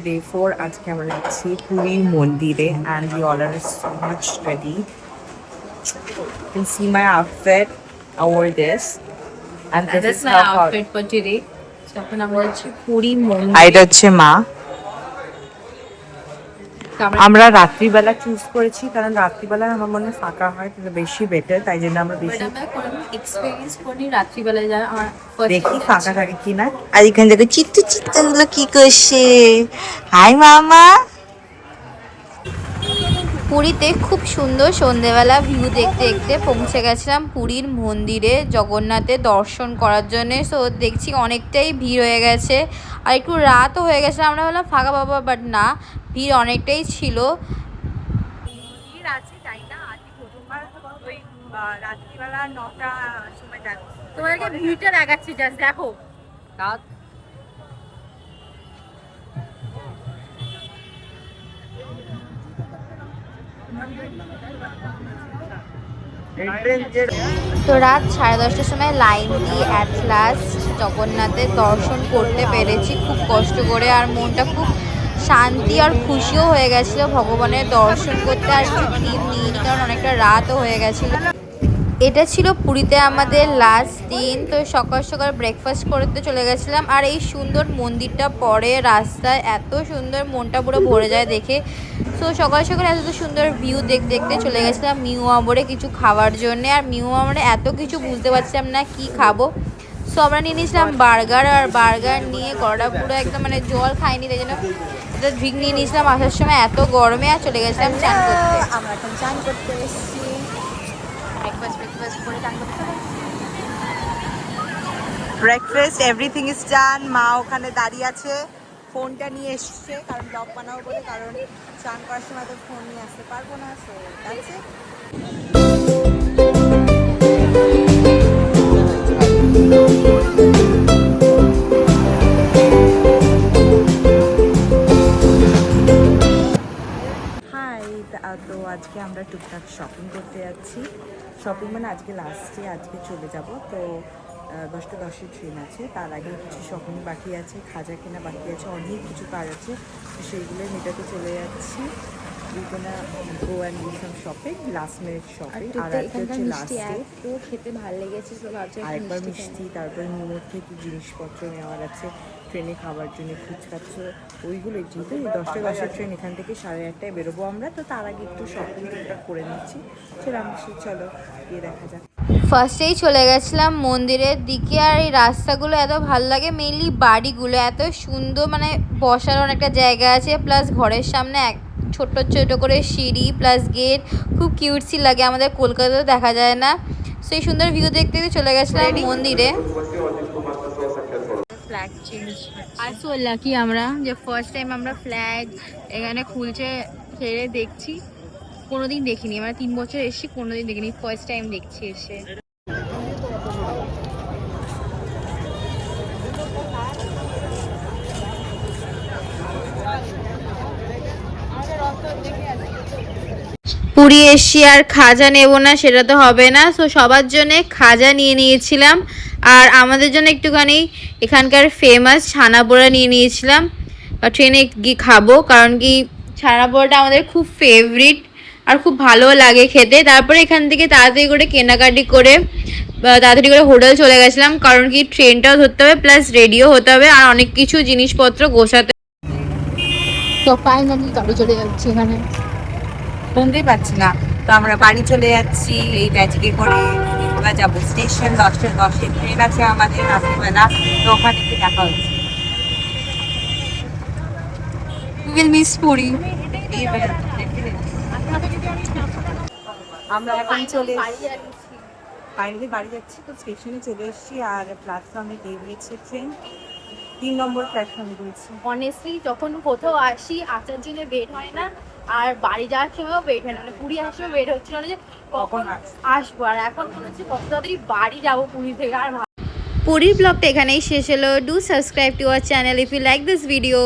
Day 4 আজকে আমরা যাচ্ছি পুরীর মন্দিরে and we all are so much ready. You can see my outfit. I wore this and this That's is my how outfit for today. So এখন আমরা যাচ্ছি পুরী মন্দির। আর এটা হচ্ছে মা। আমরা রাত্রিবেলা চুজ করেছি কারণ রাত্রিবেলা আমার মনে হয় ফাঁকা হয় তাহলে বেশি বেটার, তাই জন্য আমরা বেশি এক্সপেরিয়েন্স করি রাত্রিবেলায় যা আমার দেখি ফাঁকা থাকে কিনা। আর এখানে দেখো চিত্তু চিত্তগুলো কি করছে। হাই মামা। পুরীতে খুব সুন্দর সন্ধেবেলা ভিউ দেখতে দেখতে পৌঁছে গেছিলাম পুরীর মন্দিরে জগন্নাথের দর্শন করার জন্য। সো দেখছি অনেকটাই ভিড় হয়ে গেছে আর একটু রাতও হয়ে গেছে। আমরা বললাম ফাঁকা পাবো, বাট না, ভিড় অনেকটাই ছিল। ভিড় আছে তাই না, আজকে প্রথমবার ওই রাত্রিবেলা 9টা সময় যাচ্ছি। তোমাদেরকে ভিউটা দেখাচ্ছি, জাস্ট দেখো। রাত তো রাত 10:30টার সময় লাইন দিয়ে অ্যাট লাস্ট জগন্নাথের দর্শন করতে পেরেছি খুব কষ্ট করে। আর মনটা খুব শান্তি আর খুশিও হয়ে গেছিলো ভগবানের দর্শন করতে। আর একটু ক্লিপ নিইনি কারণ অনেকটা রাতও হয়ে গেছিলো। এটা ছিল পুরীতে আমাদের লাস্ট দিন। তো সকাল সকাল ব্রেকফাস্ট করতে চলে গেছিলাম। আর এই সুন্দর মন্দিরটা পরে রাস্তায় এত সুন্দর, মনটা পুরো ভরে যায় দেখে। তো সকাল সকাল এত সুন্দর ভিউ দেখতে চলে গেছিলাম মিউ আমরে কিছু খাওয়ার জন্য। আর মিউ আমরে এত কিছু বুঝতে পারছিলাম না কি খাবো। সো আমরা নিয়ে নিয়েছিলাম বার্গার। আর বার্গার নিয়ে গলাটা পুরো একদম মানে জল খাইনি, তাই জন্য একটা ড্রিঙ্ক নিয়ে নিয়েছিলাম আসার সময় এত গরমে। আর চলে গেছিলাম চান করতে। আমরা এখন চান করতে এসেছি। Breakfast everything is done. মা ওখানে দাঁড়িয়ে আছে, ফোনটা নিয়ে এসছে কারণ ব্লগ বানাবো বলে, কারণ চান করার সময় তো ফোন নিয়ে আসতে পারবো না। So that's it. হাই, তো আজকে আমরা টুকটাক শপিং করতে যাচ্ছি। শপিং মানে আজকে লাস্টে, আজকে চলে যাব। তো 10টা 10-এর ট্রেন আছে, তার আগে কিছু শপিং বাকি আছে, খাজা কেনা বাকি আছে, অনেক কিছু কাজ আছে। তো সেইগুলো মেটাতে চলে যাচ্ছি। Go and do some shopping, last minute shopping. আর আজকে হচ্ছে লাস্ট ডে। তো খেতে ভালো লেগেছে, তো ভাবছি আরেকবার মিষ্টি, তারপরে মোমোর থেকে জিনিসপত্র নেওয়ার আছে ট্রেনে খাবার জন্য, খুচখাচ্ছ ওইগুলো। যেহেতু এই 10টা 10-এর ট্রেন, এখান থেকে 8:30টায় বেরোবো আমরা। তো তার আগে একটু শপিং করে নিচ্ছি। চলো গিয়ে দেখা যাক। ফার্স্টেই চলে গেছিলাম মন্দিরের দিকে। আর এই রাস্তাগুলো এত ভালো লাগে, মেইনলি বাড়িগুলো এত সুন্দর, মানে বসার অনেকটা জায়গা আছে, প্লাস ঘরের সামনে এক ছোট ছোট করে সিঁড়ি প্লাস গেট, খুব কিউটসি লাগে, আমাদের কলকাতাতেও দেখা যায় না। সেই সুন্দর ভিউ দেখতে চলে গেছিলাম মন্দিরে। ফ্ল্যাগ চেঞ্জ আর সো লাকি আমরা যে ফার্স্ট টাইম আমরা ফ্ল্যাগ এখানে খুলছে ছেড়ে দেখছি। কোনোদিন দেখিনি, আমরা 3 বছর এসেছি, কোনোদিন দেখিনি, ফার্স্ট টাইম দেখছি এসে। পুরী এসছি আর খাজা নেব না সেটা তো হবে না। সো সবার জন্য খাজা নিয়ে নিয়েছিলাম। আর আমাদের জন্য একটুখানি এখানকার ফেমাস ছানা পোড়া নিয়ে নিয়েছিলাম। ট্রেনে গিয়ে খাবো, কারণ কি ছানা পোড়াটা আমাদের খুব ফেভারিট আর খুব ভালো লাগে খেতে। তারপরে এখান থেকে তাড়াতাড়ি করে কেনাকাটি করে তাড়াতাড়ি করে হোটেল চলে গেছিলাম, কারণ কি ট্রেনটাও ধরতে হবে প্লাস রেডিও হতে হবে আর অনেক কিছু জিনিসপত্র গোছাতে। তো ফাইনালি গাড়ি চলে যাচ্ছে এখানে, শুনতেই পাচ্ছি না। তো আমরা বাড়ি চলে যাচ্ছি এই ম্যাজিকে করে। এবার যাবো স্টেশন, 10টা 10-এর ট্রেন আছে আমাদের রাত্রিবেলা। তো ওখানে একটু দেখা হচ্ছে। Will miss Puri. আমরা এখন ফাইনালি বাড়ি যাচ্ছি। তো স্টেশনে চলে এসেছি আর প্ল্যাটফর্মে দিয়ে দিয়েছে ট্রেন, 3 নম্বর প্ল্যাটফর্মে দিয়েছি। অনেস্টলি যখন কোথাও আসি আসার জন্য ওয়েট হয় না, আর বাড়ি যাওয়ার সময়ও ওয়েট হয় না। মানে পুরী আসার সময় ওয়েট হচ্ছিল না যে কখন আসবো, আর এখন মনে হচ্ছে কত তাড়াতাড়ি বাড়ি যাবো পুরী থেকে। আর পুরীর ব্লগটা এখানেই শেষ হলো। Do subscribe to our channel if you like this video.